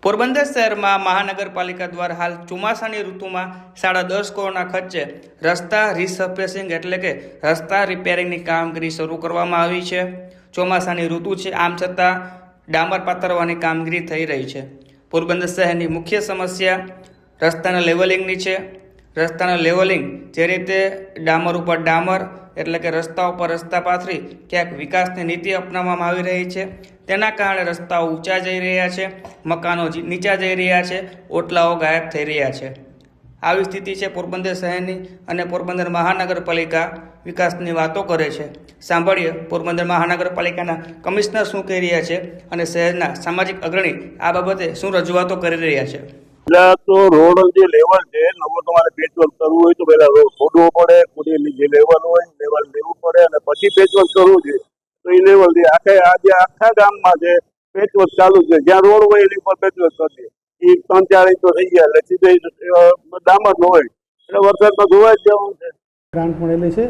પોરબંદર શહેરમાં મહાનગરપાલિકા દ્વારા હાલ ચોમાસાની ઋતુમાં 10.5 કરોડના ખર્ચે રસ્તા રીસર્ફેસિંગ એટલે કે રસ્તા રિપેરિંગની કામગીરી શરૂ કરવામાં આવી છે। ચોમાસાની ઋતુ છે, આમ છતાં ડામર પાથરવાની કામગીરી થઈ રહી છે। પોરબંદર શહેરની મુખ્ય સમસ્યા રસ્તાના લેવલિંગની છે। રસ્તાના લેવલિંગ જે રીતે ડામર ઉપર ડામર એટલે કે રસ્તા ઉપર રસ્તા પાથરી ક્યાંક વિકાસની નીતિ અપનાવવામાં આવી રહી છે, તેના કારણે રસ્તાઓ ઊંચા જઈ રહ્યા છે, મકાનો નીચા જઈ રહ્યા છે, ઓટલાઓ ગાયબ થઈ રહ્યા છે। આવી સ્થિતિ છે પોરબંદર શહેરની અને પોરબંદર મહાનગરપાલિકા વિકાસની વાતો કરે છે। સાંભળીએ પોરબંદર મહાનગરપાલિકાના કમિશનર શું કહી રહ્યા છે અને શહેરના સામાજિક અગ્રણી આ બાબતે શું રજૂઆતો કરી રહ્યા છે। तो रोड जो लेवल है नवो तमारे पेचवर्क करवू होय तो पहला रोड खोदવો પડે, ખોદીને જે લેવલ હોય લેવલ લેવું પડે અને પછી પેચवर्क કરવું જોઈએ। તો એ લેવલ દે આજે આખા ગામમાં જે પેચवर्क ચાલુ છે, જ્યાં રોડ હોય એની પર પેચवर्क કરી દે, એ 3-4 ઇંચ તો થઈ ગયા એટલે સીધે ડામર ન હોય એટલે વરસાદમાં ધોવાઈ જ જવાનું છે। ગ્રાન્ટ મળેલી છે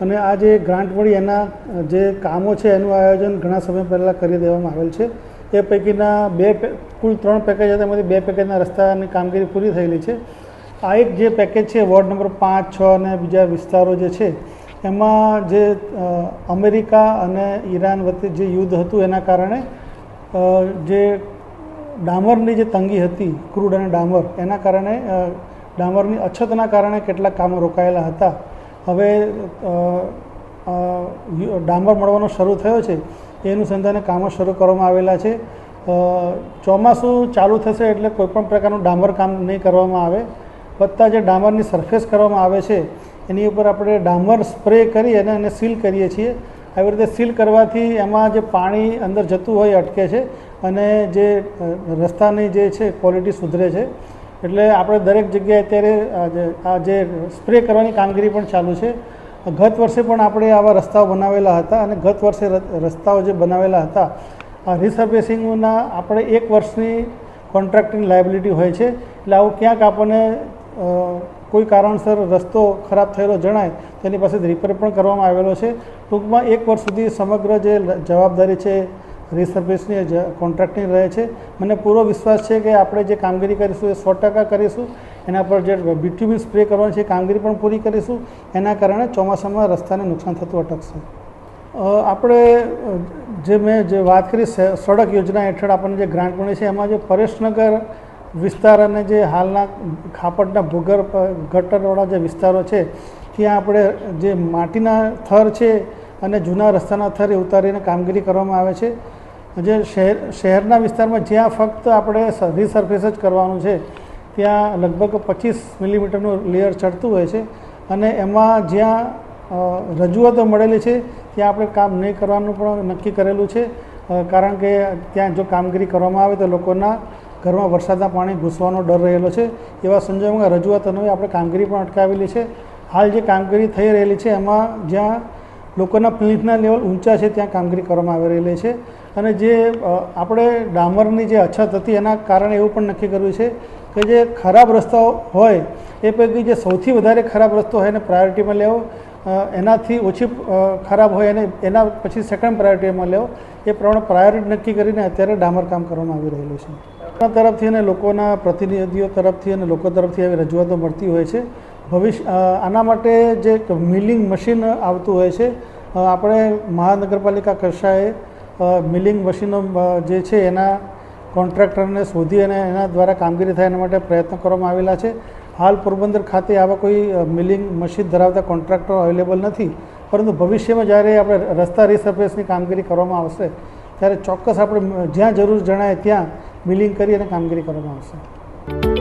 અને આ જે ગ્રાન્ટ મળી એના જે કામો છે એનું આયોજન ઘણા સમય પહેલાં કરી દેવામાં આવેલ છે। એ પૈકીના કુલ 3 પેકેજ હતા, એમાંથી 2 પેકેજના રસ્તાની કામગીરી પૂરી થયેલી છે। આ એક જે પેકેજ છે વોર્ડ નંબર 5, 6 અને બીજા વિસ્તારો જે છે એમાં જે અમેરિકા અને ઈરાન વચ્ચે જે યુદ્ધ હતું એના કારણે જે ડામરની જે તંગી હતી, ક્રૂડ અને ડામર, એના કારણે ડામરની અછતના કારણે કેટલાક કામો રોકાયેલા હતા। હવે ડામર મળવાનો શરૂ થયો છે, એ અનુસંધાને કામો શરૂ કરવામાં આવેલા છે। ચોમાસું ચાલુ થશે એટલે કોઈપણ પ્રકારનું ડામર કામ નહીં કરવામાં આવે, વત્તા જે ડામરની સરફેસ કરવામાં આવે છે એની ઉપર આપણે ડામર સ્પ્રે કરી અને એને સીલ કરીએ છીએ। આવી રીતે સીલ કરવાથી એમાં જે પાણી અંદર જતું હોય અટકે છે અને જે રસ્તાની જે છે ક્વોલિટી સુધરે છે। એટલે આપણે દરેક જગ્યાએ અત્યારે આ જે સ્પ્રે કરવાની કામગીરી પણ ચાલુ છે। ગત વર્ષે પણ આપણે આવા રસ્તાઓ બનાવેલા હતા અને ગત વર્ષે રસ્તાઓ જે બનાવેલા હતા આ રીસર્ફેસિંગના આપણે 1 વર્ષની કોન્ટ્રાક્ટની લાયબિલિટી હોય છે। એટલે આવું ક્યાંક આપણને કોઈ કારણસર રસ્તો ખરાબ થયેલો જણાય તેની પાસેથી રિપેર પણ કરવામાં આવેલો છે। ટૂંકમાં 1 વર્ષ સુધી સમગ્ર જે જવાબદારી છે રીસર્ફેસની કોન્ટ્રાક્ટની રહે છે। મને પૂરો વિશ્વાસ છે કે આપણે જે કામગીરી કરીશું એ 100% કરીશું। એના પર જે બિટ્યુમિન સ્પ્રે કરવાની છે કામગીરી પણ પૂરી કરીશું, એના કારણે ચોમાસામાં રસ્તાને નુકસાન થતું અટકશે। આપણે મેં જે વાત કરી સડક યોજના હેઠળ આપણને જે ગ્રાન્ટ મળી છે એમાં જે પરેશનગર વિસ્તાર અને જે હાલના ખાપટના ભૂગર્ભ ગટરવાળા જે વિસ્તારો છે ત્યાં આપણે જે માટીના થર છે અને જૂના રસ્તાના થર ઉતારીને કામગીરી કરવામાં આવે છે। જે શહેરના વિસ્તારમાં જ્યાં ફક્ત આપણે રીસર્ફેસ જ કરવાનું છે ત્યાં લગભગ 25 મિલીમીટરનું લેયર ચડતું હોય છે અને એમાં જ્યાં રજૂઆતો મળેલી છે ત્યાં આપણે કામ નહીં કરવાનું પણ નક્કી કરેલું છે, કારણ કે ત્યાં જો કામગીરી કરવામાં આવે તો લોકોના ઘરમાં વરસાદના પાણી ઘૂસવાનો ડર રહેલો છે। એવા સંજોગોમાં રજૂઆતોને આપણે કામગીરી પણ અટકાવેલી છે। હાલ જે કામગીરી થઈ રહેલી છે એમાં જ્યાં લોકોના પ્લીટના લેવલ ઊંચા છે ત્યાં કામગીરી કરવામાં આવી રહેલી છે અને જે આપણે ડામરની જે અછત હતી એના કારણે એવું પણ નક્કી કર્યું છે કે જે ખરાબ રસ્તાઓ હોય એ પૈકી જે સૌથી વધારે ખરાબ રસ્તો હોય એને પ્રાયોરિટીમાં લેવો, એનાથી ઓછી ખરાબ હોય અને એના પછી સેકન્ડ પ્રાયોરિટીમાં લેવો, એ પ્રમાણે પ્રાયોરિટી નક્કી કરીને અત્યારે ડામર કામ કરવામાં આવી રહેલું છે। આપણા તરફથી અને લોકોના પ્રતિનિધિઓ તરફથી અને લોકો તરફથી આવી રજૂઆતો મળતી હોય છે। આના માટે જે મિલિંગ મશીન આવતું હોય છે, આપણે મહાનગરપાલિકા કક્ષાએ મિલિંગ મશીનો જે છે એના કોન્ટ્રાક્ટરને શોધી અને એના દ્વારા કામગીરી થાય એના માટે પ્રયત્નો કરવામાં આવેલા છે। હાલ પોરબંદર ખાતે આવા કોઈ મિલિંગ મશીન ધરાવતા કોન્ટ્રાક્ટરો અવેલેબલ નથી, પરંતુ ભવિષ્યમાં જ્યારે આપણે રસ્તા રીસર્ફેસની કામગીરી કરવામાં આવશે ત્યારે ચોક્કસ આપણે જ્યાં જરૂર જણાય ત્યાં મિલિંગ કરી અને કામગીરી કરવામાં આવશે।